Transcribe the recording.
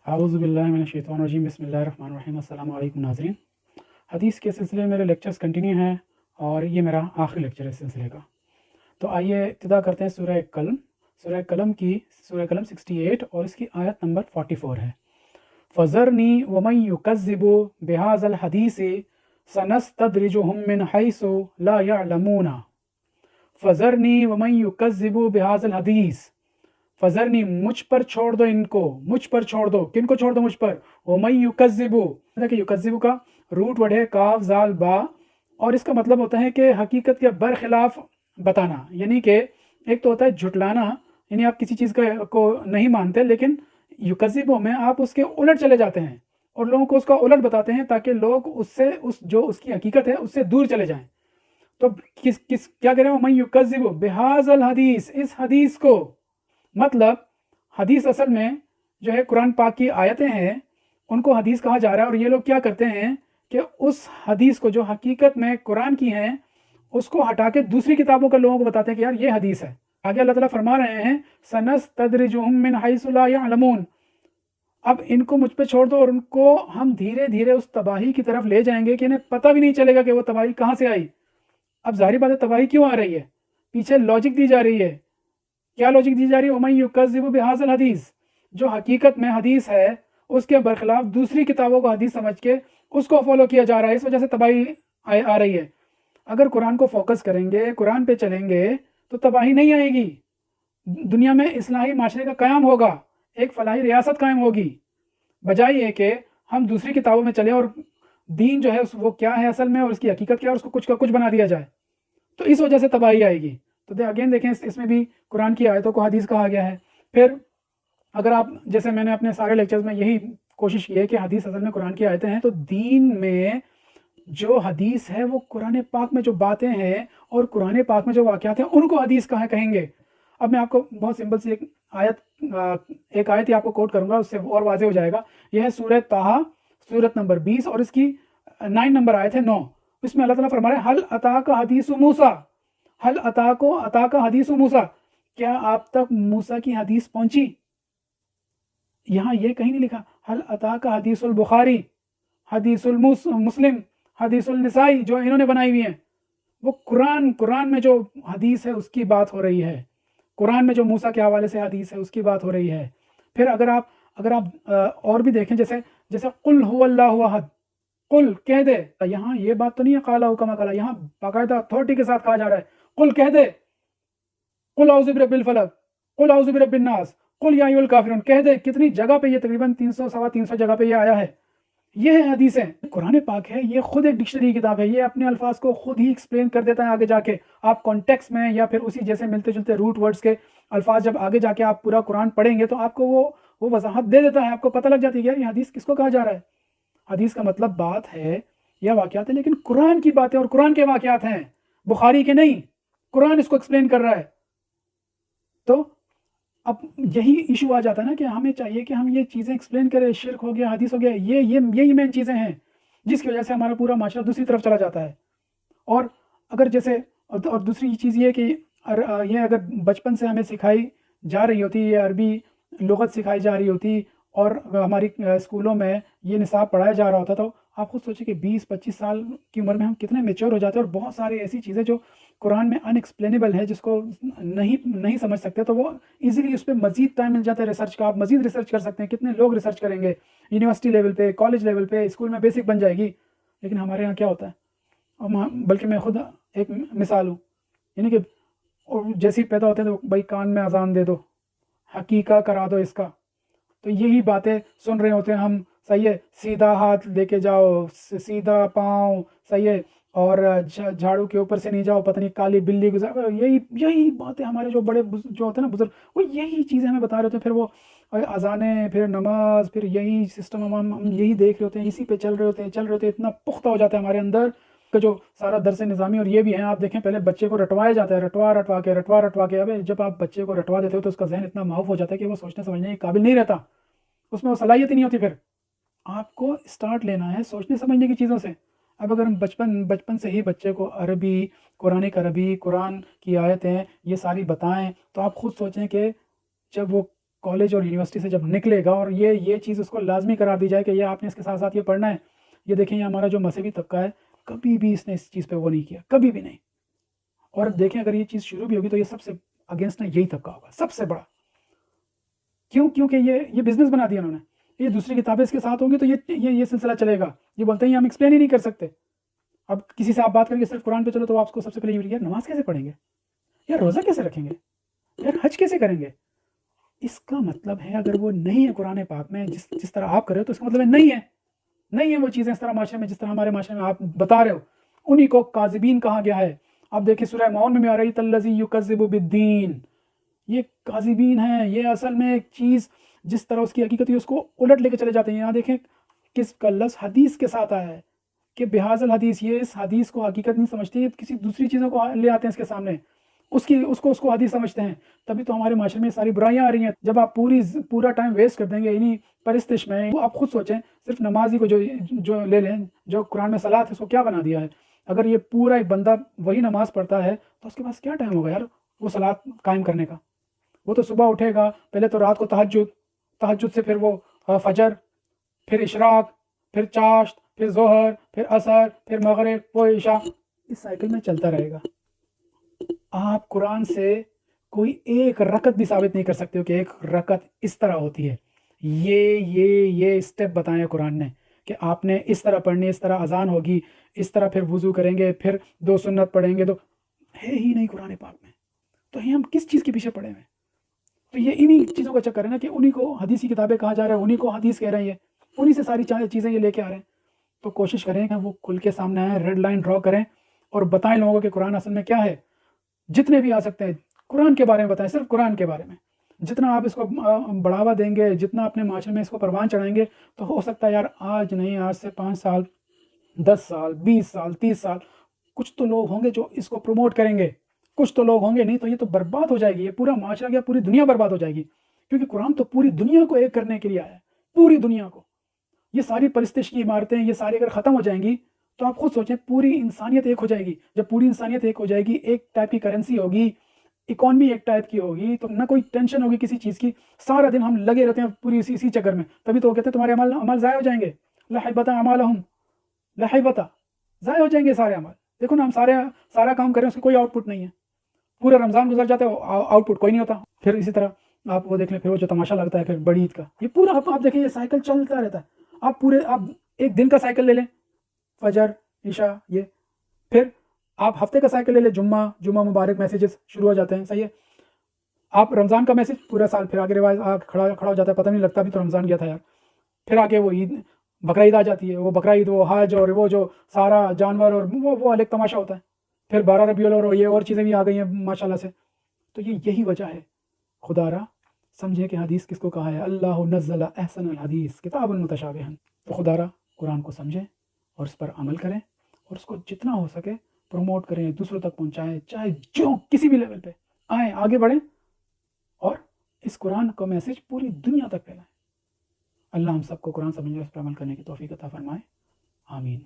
اعوذ باللہ من الشیطان الرجیم بسم اللہ الرحمن الرحیم السلام علیکم ناظرین. حدیث کے سلسلے میں میرے لیکچرز کنٹینیو ہیں اور یہ میرا آخری لیکچر ہے اس سلسلے کا. تو آئیے ابتدا کرتے ہیں سورہ قلم. سورہ قلم 68 اور اس کی آیت نمبر 44 ہے. فَذَرْنِي وَمَن يُكَذِّبُ بِهَذَا الْحَدِيثِ سَنَسْتَدْرِجُهُم مِّنْ حَيْثُ لَا يَعْلَمُونَ. فَذَرْنِي وَمَن يُكَذِّبُ بِهَذَا الْحَدِيثِ فَذَرْنِي مجھ پر چھوڑ دو ان کو، مجھ پر چھوڑ دو. کن کو چھوڑ دو؟ مجھ پر. وَمَن يُكَذِّبُ، کہ یکذب کا روٹ ورڈ ہے کاف زال با، اور اس کا مطلب ہوتا ہے کہ حقیقت کے برخلاف بتانا. یعنی کہ ایک تو ہوتا ہے جھٹلانا، یعنی آپ کسی چیز کو نہیں مانتے لیکن یکذب میں آپ اس کے الٹ چلے جاتے ہیں اور لوگوں کو اس کا الٹ بتاتے ہیں تاکہ لوگ اس سے جو اس کی حقیقت ہے اس سے دور چلے جائیں. تو کیا کریں؟ وَمَن يُكَذِّبُ بِهَذَا الْحَدِيثِ، اس حدیث کو، مطلب حدیث اصل میں جو ہے قرآن پاک کی آیتیں ہیں ان کو حدیث کہا جا رہا ہے. اور یہ لوگ کیا کرتے ہیں کہ اس حدیث کو جو حقیقت میں قرآن کی ہیں اس کو ہٹا کے دوسری کتابوں کا لوگوں کو بتاتے ہیں کہ یار یہ حدیث ہے. آگے اللہ تعالیٰ فرما رہے ہیں سَنَسْتَدْرِجُهُم مِّنْ حَيْثُ لَا يَعْلَمُونَ. اب ان کو مجھ پہ چھوڑ دو اور ان کو ہم دھیرے دھیرے اس تباہی کی طرف لے جائیں گے کہ انہیں پتہ بھی نہیں چلے گا کہ وہ تباہی کہاں سے آئی. اب ظاہری بات ہے تباہی کیوں آ رہی ہے، پیچھے لاجک دی جا رہی ہے. کیا لاجک دی جا رہی ہے؟ وَمَن يُكَذِّبُ بِهَذَا الْحَدِيثِ، جو حقیقت میں حدیث ہے اس کے برخلاف دوسری کتابوں کو حدیث سمجھ کے اس کو فالو کیا جا رہا ہے، اس وجہ سے تباہی آ رہی ہے. اگر قرآن کو فوکس کریں گے، قرآن پہ چلیں گے تو تباہی نہیں آئے گی. دنیا میں اصلاحی معاشرے کا قیام ہوگا، ایک فلاحی ریاست قائم ہوگی، بجائے یہ کہ ہم دوسری کتابوں میں چلیں اور دین جو ہے وہ کیا ہے اصل میں اور اس کی حقیقت کیا ہے اور اس کو کچھ کا کچھ بنا دیا جائے. تو اس وجہ سے تباہی آئے گی. تو اگین دیکھیں اس میں بھی قرآن کی آیتوں کو حدیث کہا گیا ہے. پھر اگر آپ، جیسے میں نے اپنے سارے لیکچرز میں یہی کوشش کی ہے کہ حدیث اصل میں قرآن کی آیتیں ہیں، تو دین میں جو حدیث ہے وہ قرآن پاک میں جو باتیں ہیں اور قرآن پاک میں جو واقعات ہیں ان کو حدیث کہیں گے. اب میں آپ کو بہت سمپل سی ایک آیت ہی آپ کو کوٹ کروں گا، اس سے اور واضح ہو جائے گا. یہ ہے سورہ طٰہٰ، سورت نمبر 20 اور اس کی 9 نمبر آیت ہے 9. اس میں اللہ تعالیٰ فرما رہے ہیں حل اتاک حدیث موسیٰ، حل اتاک حدیث موسیٰ، کیا آپ تک موسیٰ کی حدیث پہنچی؟ یہاں یہ کہیں نہیں لکھا حل اتاک حدیث البخاری، حدیث المسلم، حدیث النسائی جو انہوں نے بنائی ہوئی ہیں. وہ قرآن میں جو حدیث ہے اس کی بات ہو رہی ہے، قرآن میں جو موسیٰ کے حوالے سے حدیث ہے اس کی بات ہو رہی ہے. پھر اگر آپ اور بھی دیکھیں، جیسے قل هو اللہ احد، قل کہہ دے. یہاں یہ بات تو نہیں ہے قال کما قال، یہاں باقاعدہ اتھارٹی کے ساتھ کہا جا رہا ہے قل کہہ دے، قل اعوذ برب الفلق، قل اعوذ برب الناس، قل یا ایھا الکافرون. کہہ دے. کتنی جگہ پہ یہ تقریباً 300 جگہ پہ یہ آیا ہے. یہ ہے حدیثیں. قرآن پاک ہے، یہ خود ایک ڈکشنری کتاب ہے، یہ اپنے الفاظ کو خود ہی ایکسپلین کر دیتا ہے. آگے جا کے آپ کانٹیکس میں یا پھر اسی جیسے ملتے جلتے روٹ ورڈز کے الفاظ جب آگے جا کے آپ پورا قرآن پڑھیں گے تو آپ کو وہ وضاحت دے دیتا ہے، آپ کو پتہ لگ جاتی ہے کہ یہ حدیث کس کو کہا جا رہا ہے. حدیث کا مطلب بات ہے یا واقعات ہے، لیکن قرآن کی باتیں اور قرآن کے واقعات ہیں، بخاری کے نہیں. قرآن اس کو ایکسپلین کر رہا ہے. تو اب یہی ایشو آ جاتا ہے نا کہ ہمیں چاہیے کہ ہم یہ چیزیں ایکسپلین کریں. شرک ہو گیا، حدیث ہو گیا، یہی مین چیزیں ہیں جس کی وجہ سے ہمارا پورا معاشرہ دوسری طرف چلا جاتا ہے. اور اگر جیسے اور دوسری چیز یہ کہ یہ اگر بچپن سے ہمیں سکھائی جا رہی ہوتی، یہ عربی لغت سکھائی جا رہی ہوتی اور ہماری اسکولوں میں یہ نصاب پڑھایا جا رہا ہوتا، تو آپ خود سوچیں کہ 20-25 سال کی عمر میں ہم کتنے میچور ہو جاتے ہیں اور بہت ساری ایسی چیزیں جو قرآن میں ان ایکسپلینیبل ہے، جس کو نہیں سمجھ سکتے، تو وہ ایزیلی اس پہ مزید ٹائم مل جاتا ہے ریسرچ کا. آپ مزید ریسرچ کر سکتے ہیں. کتنے لوگ ریسرچ کریں گے یونیورسٹی لیول پہ، کالج لیول پہ، اسکول میں بیسک بن جائے گی. لیکن ہمارے یہاں کیا ہوتا ہے، بلکہ میں خود ایک مثال ہوں، یعنی کہ جیسے ہی پیدا ہوتے ہیں تو بھائی کان میں اذان دے دو، حقیقہ کرا دو اس کا. تو یہی باتیں سن رہے ہوتے ہیں ہم. صحیح ہے، سیدھا ہاتھ لے کے جاؤ، سیدھا پاؤں، صحیح ہے، اور جھاڑو کے اوپر سے نہیں جاؤ، پتہ نہیں کالی بلی گزر. یہی باتیں ہمارے جو بڑے جو ہوتے ہیں نا بزرگ، وہ یہی چیزیں ہمیں بتا رہے ہوتے ہیں. پھر وہ اذانیں، پھر نماز، پھر یہی سسٹم ہم یہی دیکھ رہے ہوتے ہیں، اسی پہ چل رہے ہوتے ہیں. اتنا پختہ ہو جاتا ہے ہمارے اندر کہ جو سارا درس نظامی. اور یہ بھی ہے، آپ دیکھیں پہلے بچے کو رٹوایا جاتا ہے، رٹوا کے. اب جب آپ بچے کو رٹوا دیتے ہو تو اس کا ذہن اتنا معاف ہو جاتا ہے کہ وہ سوچنے سمجھنے کے قابل نہیں رہتا، اس میں وہ صلاحیت ہی نہیں ہوتی. پھر آپ کو اسٹارٹ لینا ہے سوچنے سمجھنے کی چیزوں سے. اب اگر ہم بچپن سے ہی بچے کو عربی، قرآن کی آیتیں یہ ساری بتائیں، تو آپ خود سوچیں کہ جب وہ کالج اور یونیورسٹی سے جب نکلے گا اور یہ چیز اس کو لازمی قرار دی جائے کہ یہ آپ نے اس کے ساتھ ساتھ یہ پڑھنا ہے، یہ دیکھیں یہ ہمارا جو مذہبی طبقہ ہے کبھی بھی اس نے اس چیز پہ وہ نہیں کیا، کبھی بھی نہیں. اور دیکھیں اگر یہ چیز شروع بھی ہوگی تو یہ سب سے اگینسٹ یہی طبقہ ہوگا، سب سے بڑا. کیونکہ یہ بزنس بنا دیا انہوں نے. یہ دوسری کتابیں اس کے ساتھ ہوں گی تو یہ سلسلہ چلے گا. یہ بولتے ہیں ہم ایکسپلین ہی نہیں کر سکتے. اب کسی سے آپ بات کریں گے صرف قرآن پہ چلو تو آپ کو سب سے پہلے یار نماز کیسے پڑھیں گے، یار روزہ کیسے رکھیں گے، یار حج کیسے کریں گے. اس کا مطلب ہے اگر وہ نہیں ہے قرآن پاک میں جس طرح آپ کر رہے ہو تو اس کا مطلب ہے نہیں ہے وہ چیزیں اس طرح معاشرے میں جس طرح ہمارے معاشرے میں آپ بتا رہے ہو. انہی کو کاذبین کہا گیا ہے. آپ دیکھیں سورہ معون میں آ رہی تلذی یکذب بالدین، یہ کاذبین ہیں. یہ اصل میں ایک چیز جس طرح اس کی حقیقت ہے اس کو الٹ لے کے چلے جاتے ہیں. یہاں دیکھیں کس کا لفظ حدیث کے ساتھ آیا ہے کہ بحاظ الحدیث، یہ اس حدیث کو حقیقت نہیں سمجھتے، کسی دوسری چیزوں کو لے آتے ہیں اس کے سامنے، اس کو حدیث سمجھتے ہیں. تبھی تو ہمارے معاشرے میں ساری برائیاں آ رہی ہیں. جب آپ پورا ٹائم ویسٹ کر دیں گے انہیں پرستش میں، آپ خود سوچیں صرف نمازی کو جو لے لیں، جو قرآن میں صلاۃ ہے اس کو کیا بنا دیا ہے. اگر یہ پورا ایک بندہ وہی نماز پڑھتا ہے تو اس کے پاس کیا ٹائم ہوگا یار وہ صلاۃ قائم کرنے کا. وہ تو صبح اٹھے گا، پہلے تو رات کو تہجد سے پھر وہ فجر، پھر اشراق، پھر چاشت، پھر ظہر، پھر عصر، پھر مغرب، وہ عشاء، اس سائیکل میں چلتا رہے گا. آپ قرآن سے کوئی ایک رکعت بھی ثابت نہیں کر سکتے ہو کہ ایک رکعت اس طرح ہوتی ہے. یہ اسٹیپ بتائیں قرآن نے کہ آپ نے اس طرح پڑھنی، اس طرح اذان ہوگی، اس طرح پھر وضو کریں گے، پھر 2 سنت پڑھیں گے. تو ہے ہی نہیں قرآن پاک میں، تو ہم کس چیز کے پیچھے پڑے ہوئے ہیں؟ تو یہ انہی چیزوں کا چکر ہے نا کہ انہی کو حدیثی کتابیں کہا جا رہا ہے، انہی کو حدیث کہہ رہے ہیں، انہی سے ساری چیزیں یہ لے کے آ رہے ہیں. تو کوشش کریں کہ وہ کھل کے سامنے آئیں، ریڈ لائن ڈرا کریں اور بتائیں لوگوں کو کہ قرآن اصل میں کیا ہے. جتنے بھی آ سکتے ہیں قرآن کے بارے میں بتائیں، صرف قرآن کے بارے میں. جتنا آپ اس کو بڑھاوا دیں گے، جتنا اپنے معاشرے میں اس کو پروان چڑھائیں گے، تو ہو سکتا ہے یار آج نہیں، آج سے 5 سال 10 سال 20 سال 30 سال کچھ تو لوگ ہوں گے جو اس کو پروموٹ کریں گے. کچھ تو لوگ ہوں گے، نہیں تو یہ تو برباد ہو جائے گی. یہ پورا معاشرہ کیا پوری دنیا برباد ہو جائے گی. کیونکہ قرآن تو پوری دنیا کو ایک کرنے کے لیے آیا ہے، پوری دنیا کو. یہ ساری پرستش کی عمارتیں یہ ساری اگر ختم ہو جائیں گی تو آپ خود سوچیں پوری انسانیت ایک ہو جائے گی. جب پوری انسانیت ایک ہو جائے گی، ایک ٹائپ کی کرنسی ہوگی، اکانومی ایک ٹائپ کی ہوگی، تو نہ کوئی ٹینشن ہوگی کسی چیز کی. سارا دن ہم لگے رہتے ہیں پوری اسی چکر میں. تبھی تو وہ کہتے ہیں تمہارے عمل ضائع ہو جائیں گے. لحبط اعمالہم، لحبط، ضائع ہو جائیں گے سارے عمل. دیکھو نا ہم سارا کام کریں، اس کی کوئی آؤٹ پٹ نہیں ہے. پورا رمضان گزر جاتا ہے، آؤٹ پٹ کوئی نہیں ہوتا. پھر اسی طرح آپ وہ دیکھ لیں، پھر وہ جو تماشا لگتا ہے پھر بڑی عید کا، یہ پورا آپ دیکھیں یہ سائیکل چلتا رہتا ہے. آپ ایک دن کا سائیکل لے لیں، فجر، عشاء، یہ پھر آپ ہفتے کا سائیکل لے لیں، جمعہ مبارک میسیجز شروع ہو جاتے ہیں، صحیح ہے. آپ رمضان کا میسیج پورا سال، پھر آگے رواج کھڑا ہو جاتا ہے، پتہ نہیں لگتا ابھی تو رمضان گیا تھا یار. پھر آگے وہ عید، بقرہ عید آ جاتی ہے. وہ بقرہ عید، وہ حج اور وہ جو سارا جانور اور وہ الگ تماشا ہوتا ہے. پھر 12 ربیع الاول اور یہ اور چیزیں بھی آ گئی ہیں ماشاءاللہ سے. تو یہی وجہ ہے. خدا را سمجھے کہ حدیث کس کو کہا ہے. اللہ نزل احسن الحدیث کتاب متشابہ. تو خدا را قرآن کو سمجھیں اور اس پر عمل کریں اور اس کو جتنا ہو سکے پروموٹ کریں، دوسروں تک پہنچائیں، چاہے جو کسی بھی لیول پہ آئیں، آگے بڑھیں اور اس قرآن کا میسج پوری دنیا تک پھیلائیں. اللہ ہم سب کو قرآن سمجھنے اور اس پر عمل کرنے کی توفیق عطا فرمائے. آمین.